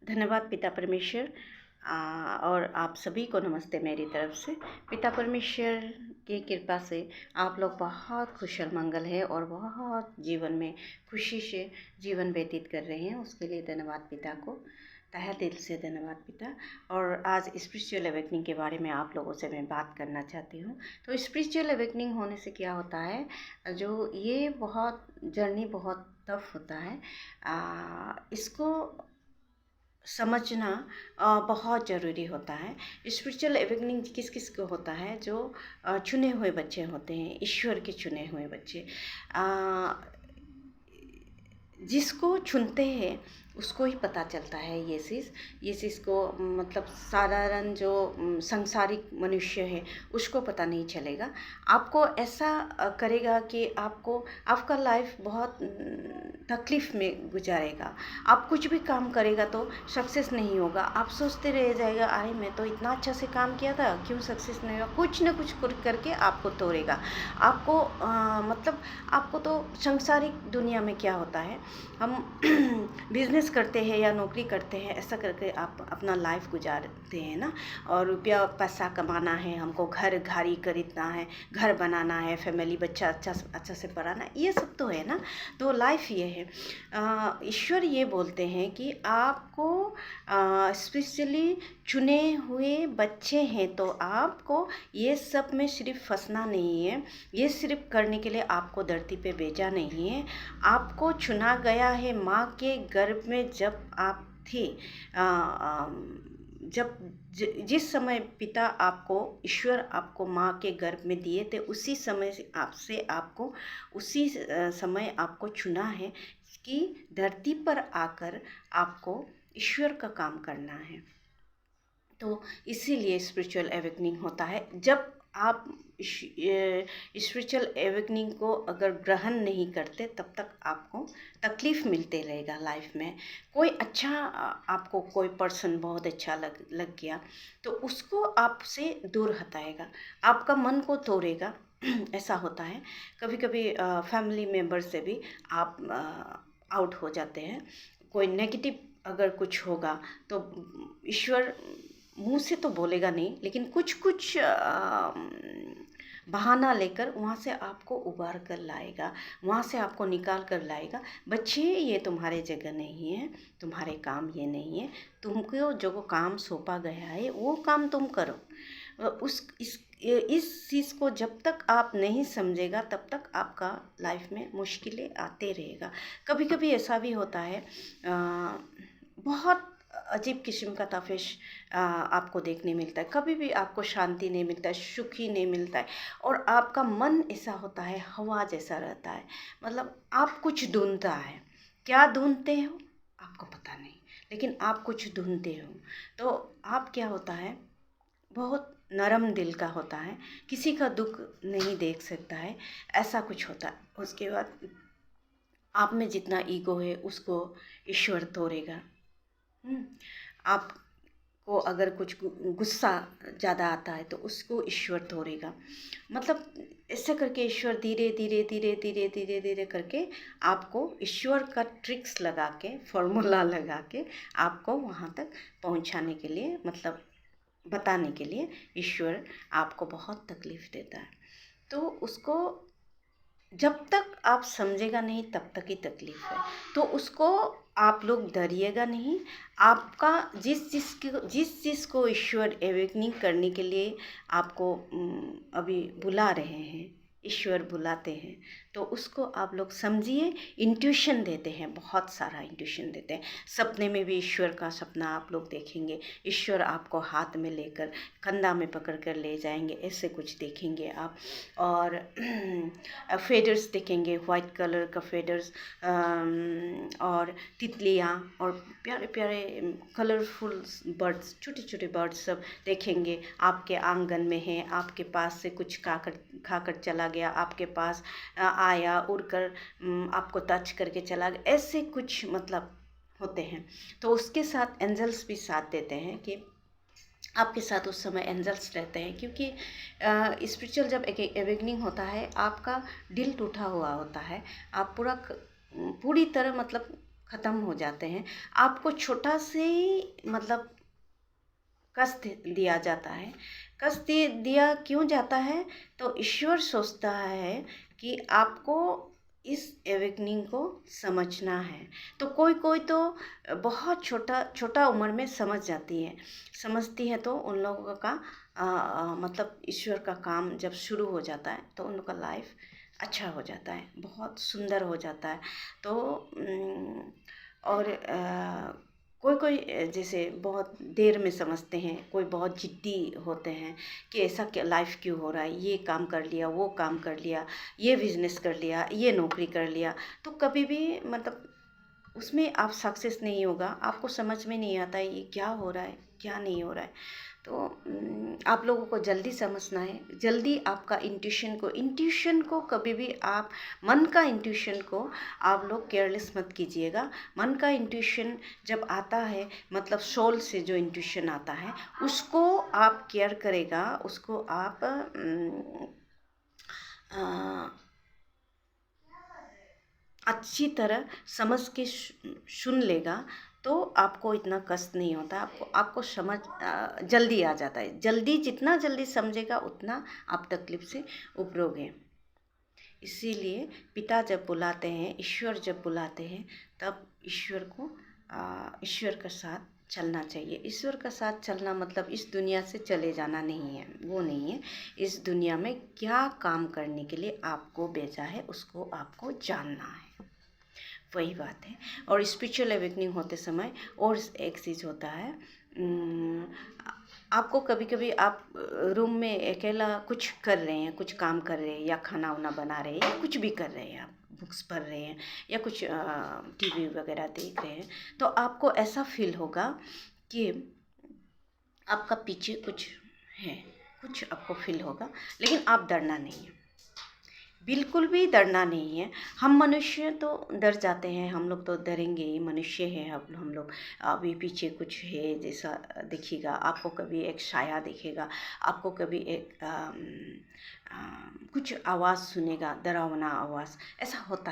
धन्यवाद पिता परमेश्वर। और आप सभी को नमस्ते मेरी तरफ से। पिता परमेश्वर की कृपा से आप लोग बहुत कुशल मंगल है और बहुत जीवन में खुशी से जीवन व्यतीत कर रहे हैं, उसके लिए धन्यवाद पिता को, तहे दिल से धन्यवाद पिता। और आज स्पिरिचुअल अवेकनिंग के बारे में आप लोगों से मैं बात करना चाहती हूँ। तो स्पिरिचुअल अवेकनिंग होने से क्या होता है, जो ये बहुत जर्नी बहुत टफ होता है, इसको समझना बहुत ज़रूरी होता है। स्पिरिचुअल अवेकनिंग किस किस को होता है, जो चुने हुए बच्चे होते हैं, ईश्वर के चुने हुए बच्चे। जिसको चुनते हैं उसको ही पता चलता है ये चीज़ को, मतलब साधारण जो संसारिक मनुष्य है उसको पता नहीं चलेगा। आपको ऐसा करेगा कि आपका लाइफ बहुत तकलीफ़ में गुजारेगा। आप कुछ भी काम करेगा तो सक्सेस नहीं होगा। आप सोचते रह जाएगा, अरे मैं तो इतना अच्छा से काम किया था, क्यों सक्सेस नहीं हुआ। कुछ ना कुछ करके आपको तोड़ेगा। आपको मतलब आपको तो सांसारिक दुनिया में क्या होता है, हम बिजनेस करते हैं या नौकरी करते हैं, ऐसा करके आप अपना लाइफ गुजारते हैं ना। और रुपया पैसा कमाना है, हमको घर गाड़ी खरीदना है, घर बनाना है, फैमिली बच्चा अच्छा से पढ़ाना है, ये सब तो है ना। तो लाइफ ये है। ईश्वर ये बोलते हैं कि आपको स्पेशली चुने हुए बच्चे हैं, तो आपको ये सब में सिर्फ फंसना नहीं है। ये सिर्फ करने के लिए आपको धरती पे भेजा नहीं है। आपको चुना गया है माँ के गर्भ में, जब आप थे। जब जिस समय पिता आपको, ईश्वर आपको माँ के गर्भ में दिए थे, उसी समय से आपको उसी समय आपको चुना है कि धरती पर आकर आपको ईश्वर का काम करना है। तो इसीलिए स्पिरिचुअल अवेकनिंग होता है। जब आप स्पिरिचुअल अवेकनिंग को अगर ग्रहण नहीं करते, तब तक आपको तकलीफ़ मिलते रहेगा लाइफ में। कोई अच्छा आपको कोई पर्सन बहुत अच्छा लग गया तो उसको आपसे दूर हटाएगा, आपका मन को तोड़ेगा। ऐसा होता है। कभी कभी फैमिली मेम्बर से भी आप आउट हो जाते हैं। कोई नेगेटिव अगर कुछ होगा तो ईश्वर मुंह से तो बोलेगा नहीं, लेकिन कुछ कुछ बहाना लेकर वहाँ से आपको उबार कर लाएगा, वहाँ से आपको निकाल कर लाएगा। बच्चे, ये तुम्हारे जगह नहीं है, तुम्हारे काम ये नहीं है। तुमको जो काम सौंपा गया है वो काम तुम करो। इस चीज़ को जब तक आप नहीं समझेगा, तब तक आपका लाइफ में मुश्किलें आते रहेगा। कभी कभी ऐसा भी होता है, बहुत अजीब किस्म का तफेश आपको देखने मिलता है। कभी भी आपको शांति नहीं मिलता है, सुख ही नहीं मिलता है, और आपका मन ऐसा होता है, हवा जैसा रहता है। मतलब आप कुछ ढूंढता है, क्या ढूंढते हो आपको पता नहीं, लेकिन आप कुछ ढूंढते हो। तो आप क्या होता है, बहुत नरम दिल का होता है, किसी का दुख नहीं देख सकता है, ऐसा कुछ होता है। उसके बाद आप में जितना ईगो है उसको ईश्वर तोड़ेगा। आपको अगर कुछ गुस्सा ज़्यादा आता है तो उसको ईश्वर तोड़ेगा। मतलब ऐसे करके ईश्वर धीरे धीरे धीरे धीरे धीरे धीरे करके आपको ईश्वर का ट्रिक्स लगा के, फॉर्मूला लगा के आपको वहाँ तक पहुँचाने के लिए, मतलब बताने के लिए ईश्वर आपको बहुत तकलीफ़ देता है। तो उसको जब तक आप समझेगा नहीं, तब तक ही तकलीफ़ है। तो उसको आप लोग डरिएगा नहीं। आपका जिस चीज़ को ईश्वर अवेकनिंग करने के लिए आपको अभी बुला रहे हैं, ईश्वर बुलाते हैं, तो उसको आप लोग समझिए। इंट्यूशन देते हैं, बहुत सारा इंट्यूशन देते हैं। सपने में भी ईश्वर का सपना आप लोग देखेंगे, ईश्वर आपको हाथ में लेकर कंधा में पकड़ कर ले जाएंगे, ऐसे कुछ देखेंगे आप। और फेदर्स देखेंगे, वाइट कलर का फेदर्स, और तितलियाँ और प्यारे प्यारे कलरफुल बर्ड्स, छोटे छोटे बर्ड्स सब देखेंगे। आपके आंगन में है, आपके पास से कुछ खाकर चला गया, आपके पास आया, उड़कर आपको टच करके चला गया, ऐसे कुछ मतलब होते हैं। तो उसके साथ एंजल्स भी साथ देते हैं कि आपके साथ उस समय एंजल्स रहते हैं, क्योंकि स्पिरिचुअल जब अवेकनिंग होता है, आपका दिल टूटा हुआ होता है, आप पूरी तरह मतलब ख़त्म हो जाते हैं। आपको छोटा से मतलब कष्ट दिया जाता है। कष्ट दिया क्यों जाता है? तो ईश्वर सोचता है कि आपको इस एवेकनिंग को समझना है। तो कोई कोई तो बहुत छोटा छोटा उम्र में समझती है तो उन लोगों का मतलब ईश्वर का काम जब शुरू हो जाता है तो उनका लाइफ अच्छा हो जाता है, बहुत सुंदर हो जाता है। तो और कोई कोई जैसे बहुत देर में समझते हैं, कोई बहुत जिद्दी होते हैं कि ऐसा क्या लाइफ क्यों हो रहा है, ये काम कर लिया, वो काम कर लिया, ये बिजनेस कर लिया, ये नौकरी कर लिया, तो कभी भी मतलब उसमें आप सक्सेस नहीं होगा। आपको समझ में नहीं आता है ये क्या हो रहा है, क्या नहीं हो रहा है। तो आप लोगों को जल्दी समझना है, जल्दी आपका इंट्यूशन को कभी भी आप मन का इंट्यूशन को आप लोग केयरलेस मत कीजिएगा। मन का इंट्यूशन जब आता है मतलब सोल से जो इंट्यूशन आता है उसको आप केयर करेगा, उसको आप अच्छी तरह समझ के सुन लेगा तो आपको इतना कष्ट नहीं होता। आपको समझ जल्दी आ जाता है। जितना जल्दी समझेगा उतना आप तकलीफ से उबरोगे। इसीलिए पिता जब बुलाते हैं, ईश्वर जब बुलाते हैं, तब ईश्वर का साथ चलना चाहिए। ईश्वर का साथ चलना मतलब इस दुनिया से चले जाना नहीं है, वो नहीं है। इस दुनिया में क्या काम करने के लिए आपको भेजा है उसको आपको जानना है, वही बात है। और स्पिरिचुअल अवेकनिंग होते समय और एक चीज़ होता है, आपको कभी कभी आप रूम में अकेला कुछ कर रहे हैं, कुछ काम कर रहे हैं या खाना वाना बना रहे हैं या कुछ भी कर रहे हैं, आप बुक्स पढ़ रहे हैं या कुछ टीवी वगैरह देख रहे हैं, तो आपको ऐसा फील होगा कि आपका पीछे कुछ है, कुछ आपको फील होगा, लेकिन आप डरना नहीं है, बिल्कुल भी डरना नहीं है। हम मनुष्य तो डर जाते हैं, हम लोग तो डरेंगे ही, मनुष्य हैं हम लोग। अभी पीछे कुछ है जैसा दिखेगा आपको, कभी एक साया दिखेगा आपको, कभी एक कुछ आवाज़ सुनेगा, डरावना आवाज़, ऐसा होता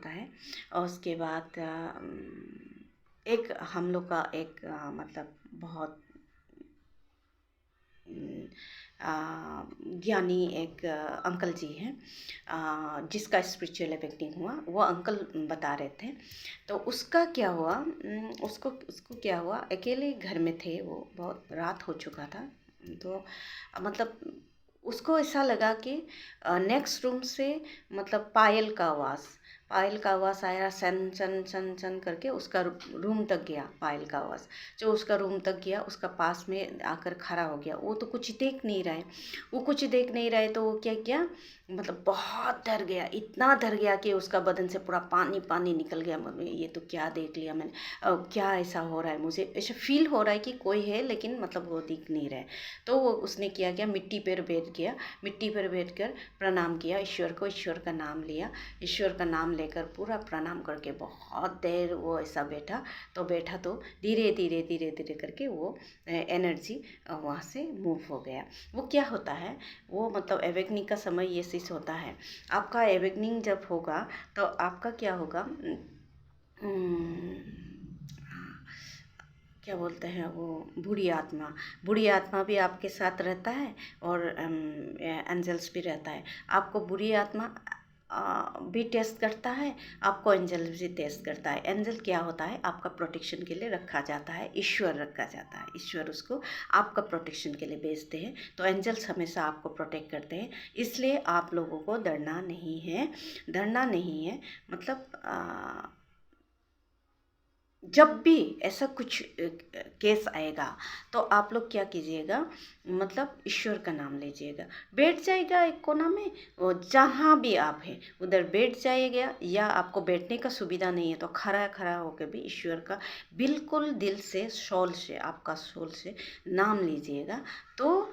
है। और उसके बाद एक हम लोग का एक मतलब बहुत ज्ञानी एक अंकल जी हैं, जिसका स्पिरिचुअल अवेकनिंग हुआ, वो अंकल बता रहे थे। तो उसका क्या हुआ, उसको क्या हुआ, अकेले घर में थे वो, बहुत रात हो चुका था। तो मतलब उसको ऐसा लगा कि नेक्स्ट रूम से मतलब पायल का आवाज़ आया, सन सन सन सन करके उसका रूम तक गया। पायल का आवाज़ जो उसका रूम तक गया, उसका पास में आकर खड़ा हो गया। वो तो कुछ देख नहीं रहा है, तो वो क्या किया, मतलब बहुत डर गया, इतना डर गया कि उसका बदन से पूरा पानी पानी निकल गया। ये तो क्या देख लिया मैंने, क्या ऐसा हो रहा है, मुझे ऐसा फील हो रहा है कि कोई है लेकिन मतलब वो दिख नहीं रहा है। तो वो उसने क्या मिट्टी पर बैठ कर प्रणाम किया ईश्वर को, ईश्वर का नाम लिया, ईश्वर का नाम लेकर पूरा प्रणाम करके बहुत देर वो ऐसा बैठा तो धीरे धीरे करके वो एनर्जी वहाँ से मूव हो गया। वो क्या होता है, वो मतलब एवेकनिंग का समय ये चीज़ होता है। आपका एवेकनिंग जब होगा तो आपका क्या होगा, क्या बोलते हैं वो, बुरी आत्मा भी आपके साथ रहता है और एंजल्स भी रहता है। आपको बुरी आत्मा भी टेस्ट करता है, आपको एंजल भी टेस्ट करता है। एंजल क्या होता है, आपका प्रोटेक्शन के लिए रखा जाता है, ईश्वर रखा जाता है, ईश्वर उसको आपका प्रोटेक्शन के लिए भेजते हैं। तो एंजल्स हमेशा आपको प्रोटेक्ट करते हैं, इसलिए आप लोगों को डरना नहीं है। मतलब जब भी ऐसा कुछ केस आएगा तो आप लोग क्या कीजिएगा, मतलब ईश्वर का नाम लीजिएगा, बैठ जाएगा एक कोना में, और जहाँ भी आप हैं उधर बैठ जाइएगा, या आपको बैठने का सुविधा नहीं है तो खड़ा होकर भी ईश्वर का बिल्कुल दिल से, आपका सोल से नाम लीजिएगा। तो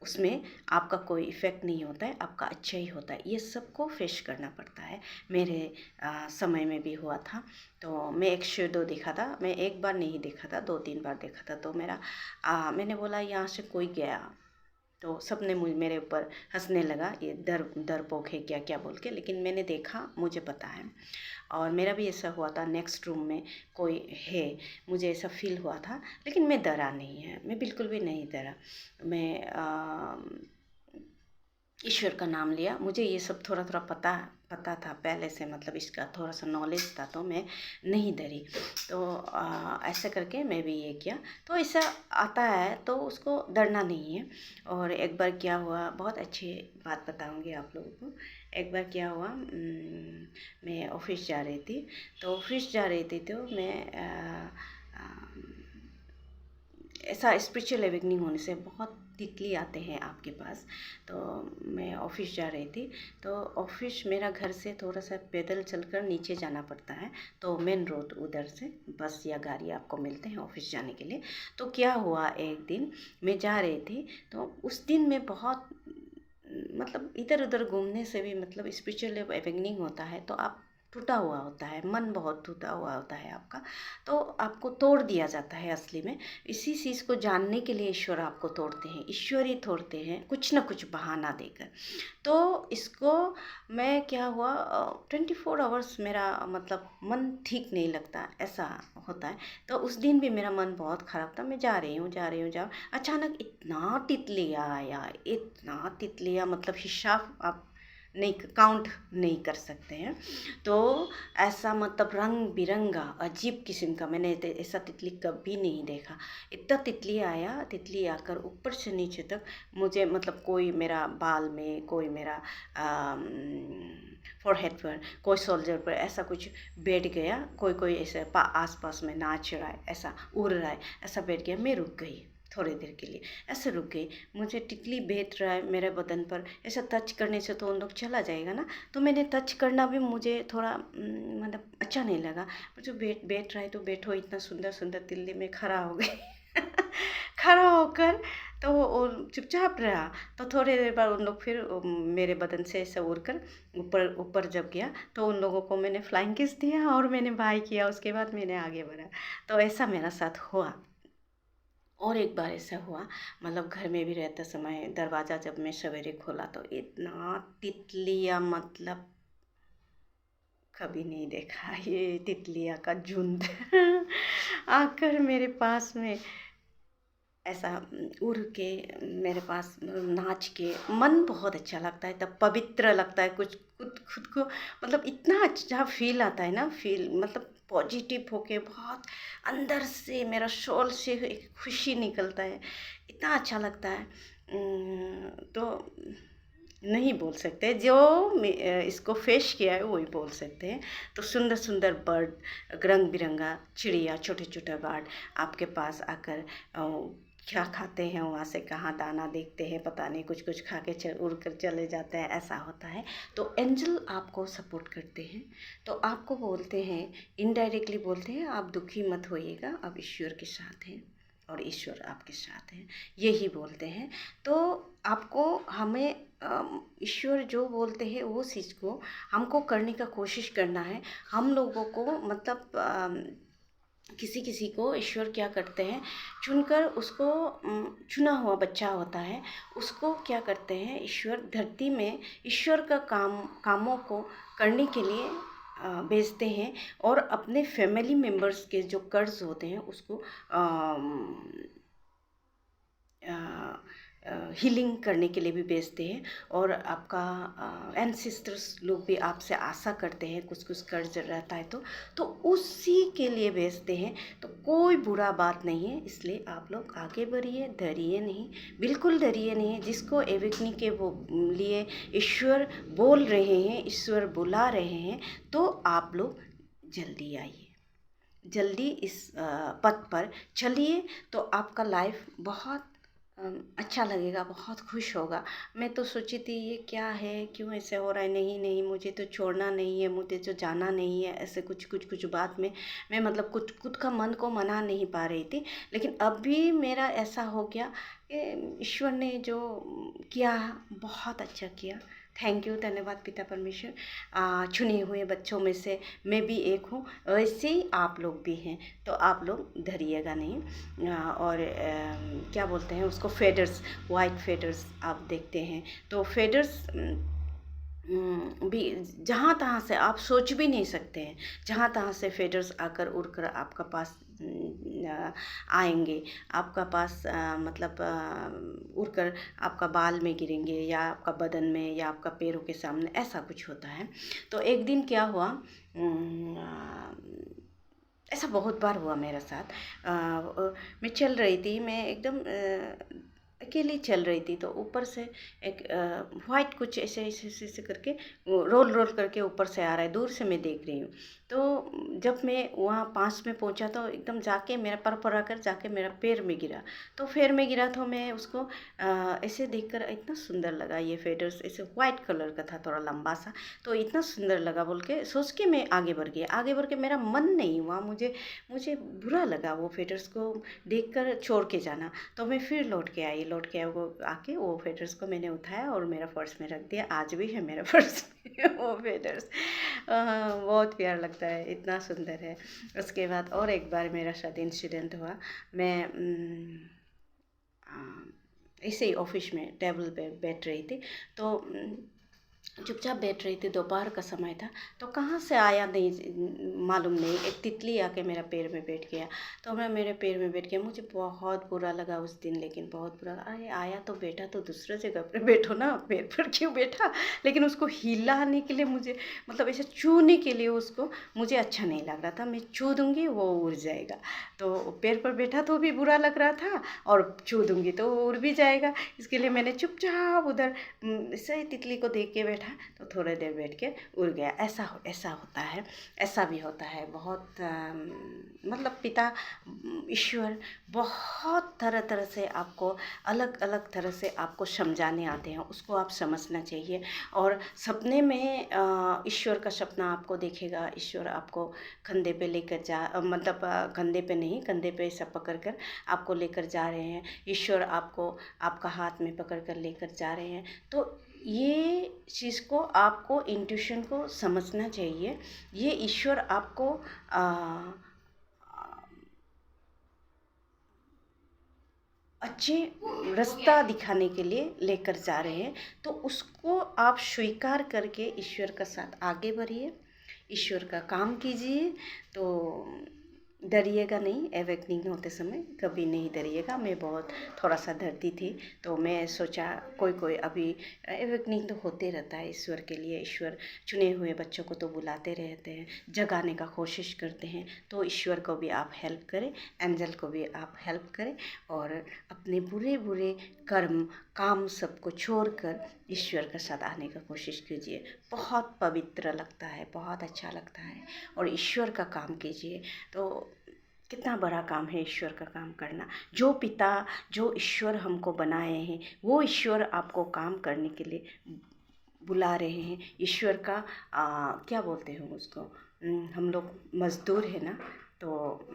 उसमें आपका कोई इफ़ेक्ट नहीं होता है, आपका अच्छा ही होता है। ये सबको फेस करना पड़ता है। मेरे समय में भी हुआ था। तो मैं एक शेडो देखा था, मैं एक बार नहीं देखा था, 2-3 बार देखा था। तो मैंने बोला यहाँ से कोई गया, तो सबने मेरे ऊपर हंसने लगा, ये डरपोक है क्या क्या बोल के, लेकिन मैंने देखा, मुझे पता है। और मेरा भी ऐसा हुआ था, नेक्स्ट रूम में कोई है, मुझे ऐसा फील हुआ था, लेकिन मैं डरा नहीं है, मैं बिल्कुल भी नहीं डरा। मैं ईश्वर का नाम लिया। मुझे ये सब थोड़ा थोड़ा पता था पहले से, मतलब इसका थोड़ा सा नॉलेज था, तो मैं नहीं डरी। तो ऐसा करके मैं भी ये किया। तो ऐसा आता है तो उसको डरना नहीं है। और एक बार क्या हुआ, बहुत अच्छी बात बताऊंगी आप लोगों को। एक बार क्या हुआ, मैं ऑफिस जा रही थी, तो ऑफिस जा रही थी तो मैं ऐसा स्पिरिचुअल अवेकनिंग होने से बहुत तितली आते हैं आपके पास। तो मैं ऑफिस जा रही थी, तो ऑफिस मेरा घर से थोड़ा सा पैदल चलकर नीचे जाना पड़ता है, तो मेन रोड उधर से बस या गाड़ी आपको मिलते हैं ऑफिस जाने के लिए। तो क्या हुआ, एक दिन मैं जा रही थी, तो उस दिन मैं बहुत मतलब इधर उधर घूमने से भी मतलब स्पिरिचुअल अवेकनिंग होता है, तो आप टूटा हुआ होता है, मन बहुत टूटा हुआ होता है आपका, तो आपको तोड़ दिया जाता है असली में। इसी चीज़ को जानने के लिए ईश्वर आपको तोड़ते हैं, ईश्वर ही तोड़ते हैं कुछ ना कुछ बहाना देकर। तो इसको मैं क्या हुआ, 24 आवर्स मेरा मतलब मन ठीक नहीं लगता, ऐसा होता है। तो उस दिन भी मेरा मन बहुत ख़राब था, मैं जा अचानक इतना तितलियाँ आया, इतना तितलियाँ, मतलब हिसाब आप नहीं, काउंट नहीं कर सकते हैं। तो ऐसा मतलब रंग बिरंगा अजीब किस्म का, मैंने ऐसा तितली कभी नहीं देखा। इतना तितली आया, तितली आकर ऊपर से नीचे तक मुझे मतलब कोई मेरा बाल में, कोई मेरा फोरहेड पर, कोई शोल्डर पर, ऐसा कुछ बैठ गया, कोई कोई ऐसे आस पास में नाच रहा है, ऐसा उड़ रहा है, ऐसा बैठ गया। मैं रुक गई थोड़ी देर के लिए, ऐसे रुक गई। मुझे टिकली बैठ रहा है मेरे बदन पर, ऐसा टच करने से तो उन लोग चला जाएगा ना, तो मैंने टच करना भी मुझे थोड़ा मतलब अच्छा नहीं लगा। मुझे बैठ रहा है तो बैठो, इतना सुंदर सुंदर तिल्ली में खड़ा हो गई खड़ा होकर तो वो चुपचाप रहा। तो थोड़ी देर बाद उन लोग फिर मेरे बदन से ऐसा उड़कर ऊपर ऊपर जब गया, तो उन लोगों को मैंने फ्लाइंग किस दिया और मैंने बाय किया, उसके बाद मैंने आगे बढ़ा। तो ऐसा मेरा साथ हुआ। और एक बार ऐसा हुआ, मतलब घर में भी रहते समय दरवाज़ा जब मैं सवेरे खोला तो इतना तितलियाँ, मतलब कभी नहीं देखा ये तितलियाँ का झुंड आकर मेरे पास में ऐसा उड़ के मेरे पास नाच के, मन बहुत अच्छा लगता है, तब पवित्र लगता है, कुछ खुद खुद को मतलब इतना अच्छा फील आता है ना, फील मतलब पॉजिटिव होके बहुत अंदर से मेरा सोल से एक खुशी निकलता है, इतना अच्छा लगता है। तो नहीं बोल सकते, जो इसको फेस किया है वही बोल सकते हैं। तो सुंदर सुंदर बर्ड, रंग बिरंगा चिड़िया, छोटे छोटे बर्ड आपके पास आकर क्या खाते हैं, वहाँ से कहाँ दाना देखते हैं, पता नहीं, कुछ कुछ खा के उड़ कर चले जाते हैं, ऐसा होता है। तो एंजल आपको सपोर्ट करते हैं, तो आपको बोलते हैं, इनडायरेक्टली बोलते हैं, आप दुखी मत होइएगा, आप ईश्वर के साथ हैं और ईश्वर आपके साथ हैं, यही बोलते हैं। तो आपको हमें ईश्वर जो बोलते हैं वो चीज़ को हमको करने का कोशिश करना है। हम लोगों को मतलब किसी किसी को ईश्वर क्या करते हैं, चुनकर उसको चुना हुआ बच्चा होता है, उसको क्या करते हैं ईश्वर धरती में ईश्वर का कामों को करने के लिए भेजते हैं, और अपने फैमिली मेम्बर्स के जो कर्ज होते हैं उसको हीलिंग करने के लिए भी भेजते हैं। और आपका एंसेस्टर्स लोग भी आपसे आशा करते हैं, कुछ कुछ कर्ज रहता है तो उसी के लिए भेजते हैं। तो कोई बुरा बात नहीं है, इसलिए आप लोग आगे बढ़िए, डरिए नहीं, बिल्कुल डरिए नहीं। जिसको एवेकनिंग के वो लिए ईश्वर बोल रहे हैं, ईश्वर बुला रहे हैं, तो आप लोग जल्दी आइए, जल्दी इस पथ पर चलिए, तो आपका लाइफ बहुत अच्छा लगेगा, बहुत खुश होगा। मैं तो सोची थी ये क्या है, क्यों ऐसे हो रहा है, नहीं नहीं मुझे तो छोड़ना नहीं है, मुझे तो जाना नहीं है, ऐसे कुछ बात में मैं मतलब कुछ खुद का मन को मना नहीं पा रही थी। लेकिन अभी मेरा ऐसा हो गया कि ईश्वर ने जो किया बहुत अच्छा किया, थैंक यू, धन्यवाद पिता परमेश्वर। चुने हुए बच्चों में से मैं भी एक हूँ, वैसे ही आप लोग भी हैं, तो आप लोग डरिएगा नहीं। और क्या बोलते हैं उसको, फेडर्स, वाइट फेडर्स आप देखते हैं, तो फेडर्स भी जहाँ तहाँ से आप सोच भी नहीं सकते हैं, जहाँ तहाँ से फेडर्स आकर उड़कर आपका पास आएंगे, आपका पास मतलब उड़कर आपका बाल में गिरेंगे, या आपका बदन में, या आपका पैरों के सामने, ऐसा कुछ होता है। तो एक दिन क्या हुआ, ऐसा बहुत बार हुआ मेरे साथ। मैं चल रही थी, मैं एकदम अकेली चल रही थी, तो ऊपर से एक वाइट कुछ ऐसे ऐसे ऐसे ऐसे करके रोल रोल करके ऊपर से आ रहा है, दूर से मैं देख रही हूँ। तो जब मैं वहाँ पास में पहुँचा तो एकदम जाके मेरा पर पड़ा कर जाके मेरा पैर में गिरा। तो पैर में गिरा तो मैं उसको ऐसे देखकर इतना सुंदर लगा, ये फेडर्स ऐसे वाइट कलर का था, थोड़ा लंबा सा, तो इतना सुंदर लगा बोल के सोच के मैं आगे बढ़ गई। आगे बढ़ के मेरा मन नहीं हुआ, मुझे मुझे बुरा लगा वो फेडर्स को देखकर छोड़ के जाना। तो मैं फिर लौट के आई, लौट के वो आके वो फेडर्स को मैंने उठाया और मेरा पर्स में रख दिया। आज भी है मेरा पर्स में वो फेडर्स। बहुत प्यार लगता है, इतना सुंदर है। उसके बाद और एक बार मेरा साथ इंसिडेंट हुआ। मैं ऐसे ही ऑफिस में टेबल पे बैठ रही थी, तो चुपचाप बैठ रही थी, दोपहर का समय था, तो कहाँ से आया नहीं मालूम नहीं, एक तितली आके मेरा पैर में बैठ गया। तो मैं मेरे पैर में बैठ गया, मुझे बहुत बुरा लगा उस दिन, लेकिन बहुत बुरा। अरे आया तो बैठा तो दूसरे जगह पर बैठो ना, पैर पर क्यों बैठा। लेकिन उसको हिलाने के लिए मुझे, मतलब ऐसे छूने के लिए उसको मुझे अच्छा नहीं लग रहा था। मैं छू दूँगी वो उड़ जाएगा, तो पैर पर बैठा तो भी बुरा लग रहा था, और छू दूँगी तो वो उड़ भी जाएगा। इसके लिए मैंने चुपचाप उधर ऐसे तितली को देख के बैठा, तो थोड़ी देर बैठ के उड़ गया। ऐसा होता है, ऐसा भी होता है। बहुत मतलब पिता ईश्वर बहुत तरह तरह से आपको, अलग अलग तरह से आपको समझाने आते हैं, उसको आप समझना चाहिए। और सपने में ईश्वर का सपना आपको देखेगा, ईश्वर आपको कंधे पे लेकर मतलब कंधे पे नहीं, कंधे पे ऐसा पकड़ कर आपको लेकर जा रहे हैं, ईश्वर आपको आपका हाथ में पकड़ कर लेकर जा रहे हैं। तो ये चीज़ को आपको, इंट्यूशन को समझना चाहिए। ये ईश्वर आपको अच्छे रास्ता दिखाने के लिए लेकर जा रहे हैं, तो उसको आप स्वीकार करके ईश्वर का साथ आगे बढ़िए, ईश्वर का काम कीजिए। तो डरिएगा नहीं, एवेकनिंग होते समय कभी नहीं डरिएगा। मैं बहुत थोड़ा सा डरती थी, तो मैं सोचा कोई अभी एवेकनिंग तो होते रहता है ईश्वर के लिए। ईश्वर चुने हुए बच्चों को तो बुलाते रहते हैं, जगाने का कोशिश करते हैं। तो ईश्वर को भी आप हेल्प करें, एंजल को भी आप हेल्प करें, और अपने बुरे बुरे कर्म काम सबको छोड़कर ईश्वर के साथ आने का कोशिश कीजिए। बहुत पवित्र लगता है, बहुत अच्छा लगता है, और ईश्वर का काम कीजिए। तो कितना बड़ा काम है ईश्वर का काम करना। जो पिता, जो ईश्वर हमको बनाए हैं, वो ईश्वर आपको काम करने के लिए बुला रहे हैं। ईश्वर का क्या बोलते हैं उसको, हम लोग मज़दूर है ना, तो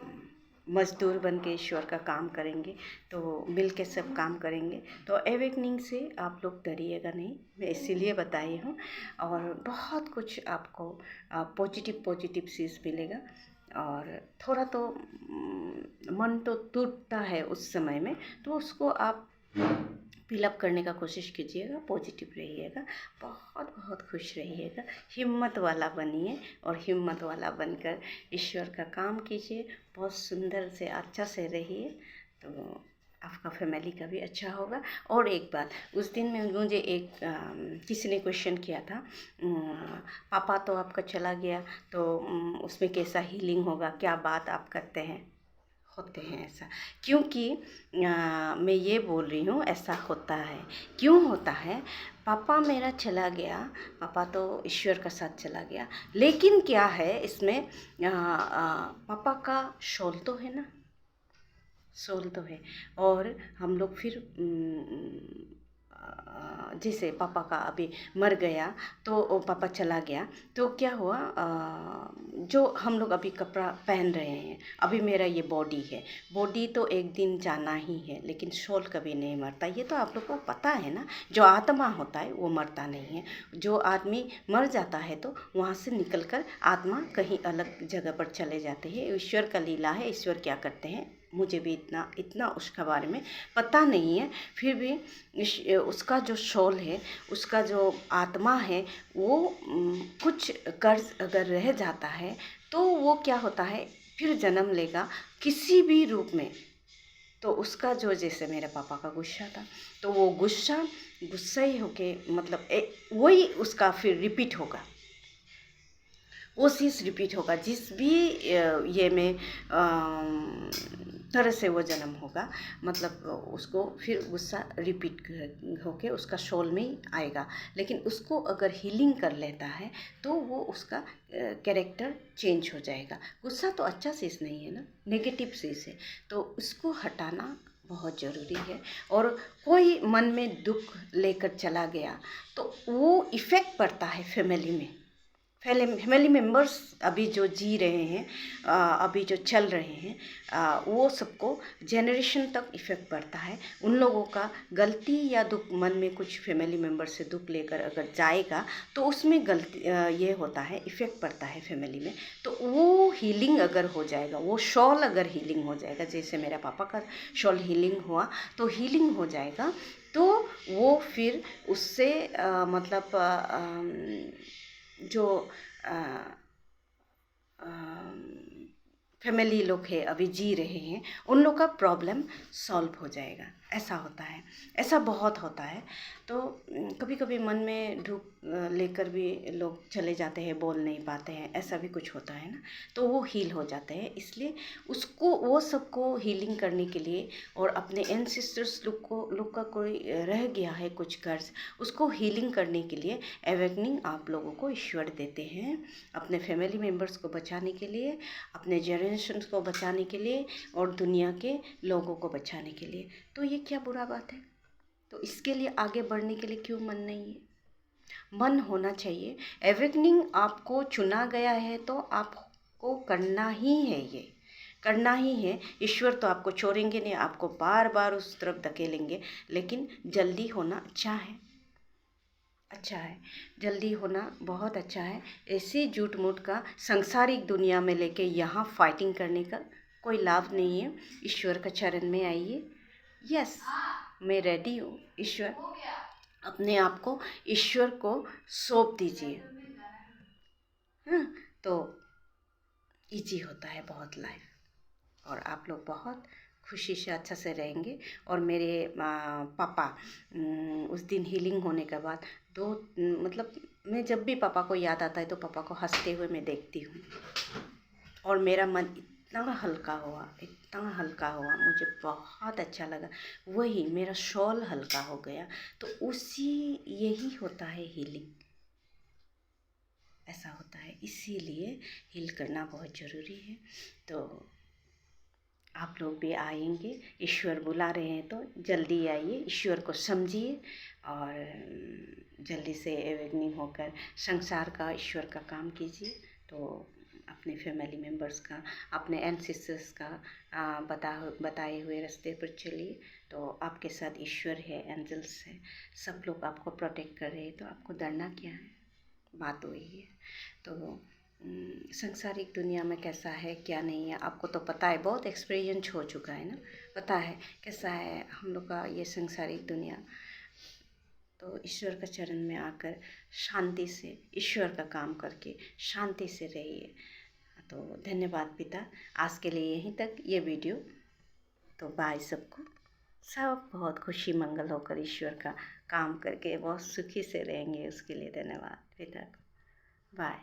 मज़दूर बन के ईश्वर का काम करेंगे, तो मिल के सब काम करेंगे। तो एवेकनिंग से आप लोग डरिएगा नहीं, मैं इसीलिए बताई हूँ। और बहुत कुछ आपको पॉजिटिव चीज़ मिलेगा। और थोड़ा तो मन तो टूटता है उस समय में, तो उसको आप फिलअप करने का कोशिश कीजिएगा, पॉजिटिव रहिएगा, बहुत बहुत खुश रहिएगा, हिम्मत वाला बनिए, और हिम्मत वाला बनकर ईश्वर का काम कीजिए, बहुत सुंदर से अच्छा से रहिए, तो आपका फैमिली का भी अच्छा होगा। और एक बात, उस दिन में मुझे एक किसी ने क्वेश्चन किया था, पापा तो आपका चला गया, तो उसमें कैसा हीलिंग होगा, क्या बात आप करते हैं, होते हैं ऐसा। क्योंकि मैं ये बोल रही हूँ, ऐसा होता है। क्यों होता है? पापा मेरा चला गया, पापा तो ईश्वर का साथ चला गया, लेकिन क्या है इसमें, पापा का सोल तो है ना, सोल तो है। और हम लोग फिर जैसे पापा का अभी मर गया तो वो पापा चला गया तो क्या हुआ, जो हम लोग अभी कपड़ा पहन रहे हैं, अभी मेरा ये बॉडी है, बॉडी तो एक दिन जाना ही है, लेकिन सोल कभी नहीं मरता। ये तो आप लोग को पता है ना। जो आत्मा होता है वो मरता नहीं है। जो आदमी मर जाता है तो वहाँ से निकलकर आत्मा कहीं अलग जगह पर चले जाते हैं। ईश्वर का लीला है, ईश्वर क्या करते हैं मुझे भी इतना उसका बारे में पता नहीं है। फिर भी उसका जो सोल है, उसका जो आत्मा है, वो कुछ कर्ज अगर रह जाता है तो वो क्या होता है, फिर जन्म लेगा किसी भी रूप में। तो उसका जो, जैसे मेरे पापा का गुस्सा था, तो वो गुस्सा ही होके मतलब वही उसका फिर रिपीट होगा, वो चीज़ रिपीट होगा। जिस भी ये में तरह से वो जन्म होगा, मतलब उसको फिर गुस्सा रिपीट होके उसका सोल में ही आएगा। लेकिन उसको अगर हीलिंग कर लेता है तो वो उसका कैरेक्टर चेंज हो जाएगा। गुस्सा तो अच्छा चीज़ नहीं है ना, नेगेटिव चीज़ है, तो उसको हटाना बहुत ज़रूरी है। और कोई मन में दुख लेकर चला गया तो वो इफ़ेक्ट पड़ता है फैमिली में। फैमिली मेम्बर्स अभी जो जी रहे हैं, अभी जो चल रहे हैं, वो सबको जनरेशन तक इफ़ेक्ट पड़ता है। उन लोगों का गलती या दुख, मन में कुछ फैमिली मेम्बर से दुख लेकर अगर जाएगा तो उसमें गलती ये होता है, इफ़ेक्ट पड़ता है फैमिली में। तो वो हीलिंग अगर हो जाएगा, वो शॉल अगर हीलिंग हो जाएगा, जैसे मेरा पापा का शॉल हीलिंग हुआ तो हीलिंग हो जाएगा, तो वो फिर उससे मतलब जो फैमिली लोग हैं अभी जी रहे हैं, उन लोग का प्रॉब्लम सॉल्व हो जाएगा। ऐसा होता है, ऐसा बहुत होता है। तो कभी कभी मन में दुख लेकर भी लोग चले जाते हैं, बोल नहीं पाते हैं, ऐसा भी कुछ होता है ना, तो वो हील हो जाते हैं। इसलिए उसको, वो सबको हीलिंग करने के लिए, और अपने एंसेस्टर्स लोग का कोई रह गया है कुछ कर्ज, उसको हीलिंग करने के लिए अवेकनिंग आप लोगों को ईश्वर देते हैं, अपने फैमिली मेम्बर्स को बचाने के लिए, अपने जनरेशन्स को बचाने के लिए, और दुनिया के लोगों को बचाने के लिए। तो ये क्या बुरा बात है? तो इसके लिए आगे बढ़ने के लिए क्यों मन नहीं है? मन होना चाहिए। एवेकनिंग आपको चुना गया है तो आपको करना ही है, ये करना ही है। ईश्वर तो आपको छोड़ेंगे नहीं, आपको बार बार उस तरफ धकेलेंगे, लेकिन जल्दी होना अच्छा है, अच्छा है, जल्दी होना बहुत अच्छा है। ऐसे झूठ मूठ का सांसारिक दुनिया में लेके यहाँ फाइटिंग करने का कोई लाभ नहीं है। ईश्वर का चरण में आइए। यस, मैं रेडी हूँ। ईश्वर, अपने आप को ईश्वर को सौंप दीजिए, हाँ, तो इजी होता है बहुत लाइफ, और आप लोग बहुत खुशी से अच्छा से रहेंगे। और मेरे पापा उस दिन हीलिंग होने के बाद दो, मतलब मैं जब भी पापा को याद आता है तो पापा को हंसते हुए मैं देखती हूँ, और मेरा मन इतना हल्का हुआ, इतना हल्का हुआ, मुझे बहुत अच्छा लगा। वही मेरा शॉल हल्का हो गया। तो उसी, यही होता है हीलिंग, ऐसा होता है। इसीलिए हील करना बहुत ज़रूरी है। तो आप लोग भी आएंगे, ईश्वर बुला रहे हैं तो जल्दी आइए, ईश्वर को समझिए, और जल्दी से एवेकनिंग होकर संसार का, ईश्वर का काम कीजिए। तो अपने फैमिली मेम्बर्स का, अपने एंसेस्टर्स का बताए हुए रास्ते पर चलिए। तो आपके साथ ईश्वर है, एंजल्स है, सब लोग आपको प्रोटेक्ट कर रहे हैं, तो आपको डरना क्या है? बात वही है। तो सांसारिक दुनिया में कैसा है क्या नहीं है आपको तो पता है, बहुत एक्सपीरियंस हो चुका है ना, पता है कैसा है हम लोग का ये सांसारिक दुनिया। तो ईश्वर का चरण में आकर शांति से ईश्वर का काम करके शांति से रहिए। तो धन्यवाद पिता, आज के लिए यहीं तक ये वीडियो। तो बाय सबको, सब बहुत खुशी मंगल होकर ईश्वर का काम करके बहुत सुखी से रहेंगे, उसके लिए धन्यवाद पिता। बाय।